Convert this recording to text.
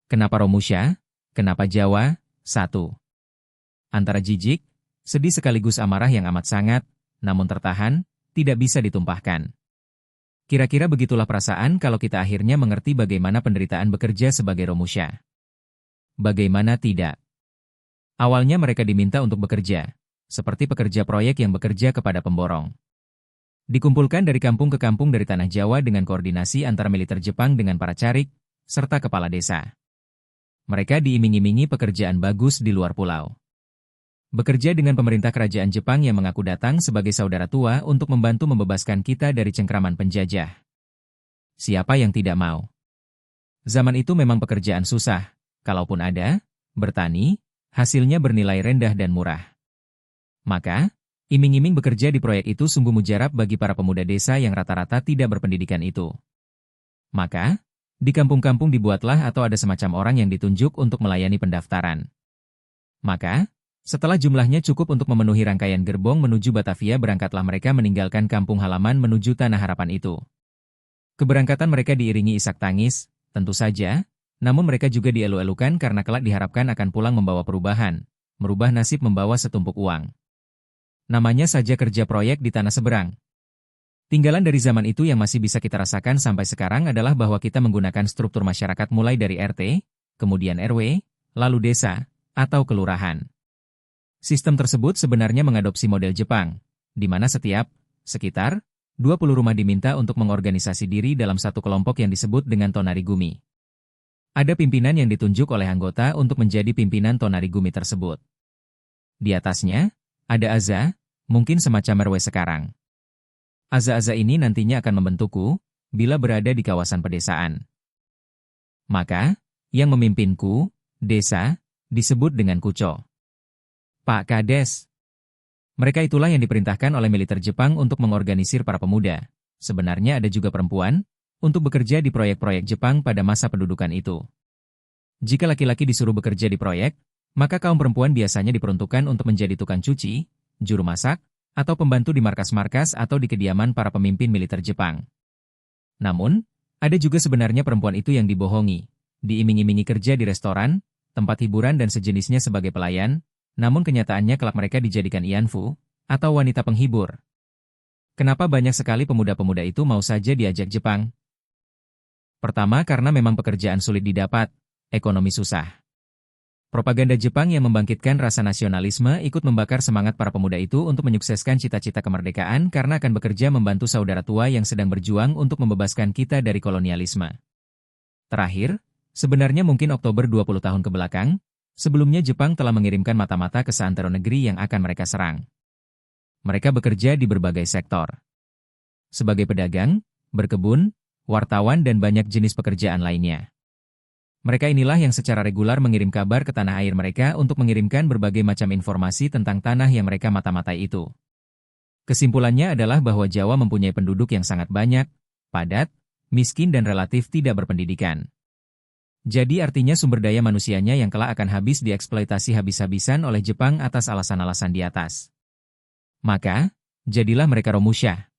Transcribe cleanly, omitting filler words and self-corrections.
Kenapa Romusha? Kenapa Jawa? 1. Antara jijik, sedih sekaligus amarah yang amat sangat, namun tertahan, tidak bisa ditumpahkan. Kira-kira begitulah perasaan kalau kita akhirnya mengerti bagaimana penderitaan bekerja sebagai Romusha. Bagaimana tidak? Awalnya mereka diminta untuk bekerja, seperti pekerja proyek yang bekerja kepada pemborong. Dikumpulkan dari kampung ke kampung dari tanah Jawa dengan koordinasi antara militer Jepang dengan para carik, serta kepala desa. Mereka diiming-imingi pekerjaan bagus di luar pulau. Bekerja dengan pemerintah kerajaan Jepang yang mengaku datang sebagai saudara tua untuk membantu membebaskan kita dari cengkraman penjajah. Siapa yang tidak mau? Zaman itu memang pekerjaan susah, kalaupun ada, bertani, hasilnya bernilai rendah dan murah. Maka, iming-iming bekerja di proyek itu sungguh mujarab bagi para pemuda desa yang rata-rata tidak berpendidikan itu. Maka, di kampung-kampung dibuatlah atau ada semacam orang yang ditunjuk untuk melayani pendaftaran. Maka, setelah jumlahnya cukup untuk memenuhi rangkaian gerbong menuju Batavia, berangkatlah mereka meninggalkan kampung halaman menuju Tanah Harapan itu. Keberangkatan mereka diiringi isak tangis, tentu saja, namun mereka juga dielu-elukan karena kelak diharapkan akan pulang membawa perubahan, merubah nasib membawa setumpuk uang. Namanya saja kerja proyek di tanah seberang. Tinggalan dari zaman itu yang masih bisa kita rasakan sampai sekarang adalah bahwa kita menggunakan struktur masyarakat mulai dari RT, kemudian RW, lalu desa, atau kelurahan. Sistem tersebut sebenarnya mengadopsi model Jepang, di mana sekitar 20 rumah diminta untuk mengorganisasi diri dalam satu kelompok yang disebut dengan Tonarigumi. Ada pimpinan yang ditunjuk oleh anggota untuk menjadi pimpinan Tonarigumi tersebut. Di atasnya, ada Aza, mungkin semacam RW sekarang. Aza-aza ini nantinya akan membentukku, bila berada di kawasan pedesaan. Maka, yang memimpinku, desa, disebut dengan Kucho. Pak Kades. Mereka itulah yang diperintahkan oleh militer Jepang untuk mengorganisir para pemuda. Sebenarnya ada juga perempuan, untuk bekerja di proyek-proyek Jepang pada masa pendudukan itu. Jika laki-laki disuruh bekerja di proyek, maka kaum perempuan biasanya diperuntukkan untuk menjadi tukang cuci, juru masak, atau pembantu di markas-markas atau di kediaman para pemimpin militer Jepang. Namun, ada juga sebenarnya perempuan itu yang dibohongi, diiming-imingi kerja di restoran, tempat hiburan dan sejenisnya sebagai pelayan, namun kenyataannya kelak mereka dijadikan ianfu, atau wanita penghibur. Kenapa banyak sekali pemuda-pemuda itu mau saja diajak Jepang? Pertama karena memang pekerjaan sulit didapat, ekonomi susah. Propaganda Jepang yang membangkitkan rasa nasionalisme ikut membakar semangat para pemuda itu untuk menyukseskan cita-cita kemerdekaan karena akan bekerja membantu saudara tua yang sedang berjuang untuk membebaskan kita dari kolonialisme. Terakhir, sebenarnya mungkin Oktober 20 tahun kebelakang, sebelumnya Jepang telah mengirimkan mata-mata ke seantero negeri yang akan mereka serang. Mereka bekerja di berbagai sektor. Sebagai pedagang, berkebun, wartawan dan banyak jenis pekerjaan lainnya. Mereka inilah yang secara regular mengirim kabar ke tanah air mereka untuk mengirimkan berbagai macam informasi tentang tanah yang mereka mata-matai itu. Kesimpulannya adalah bahwa Jawa mempunyai penduduk yang sangat banyak, padat, miskin dan relatif tidak berpendidikan. Jadi artinya sumber daya manusianya yang kelak akan habis dieksploitasi habis-habisan oleh Jepang atas alasan-alasan di atas. Maka, jadilah mereka Romusha.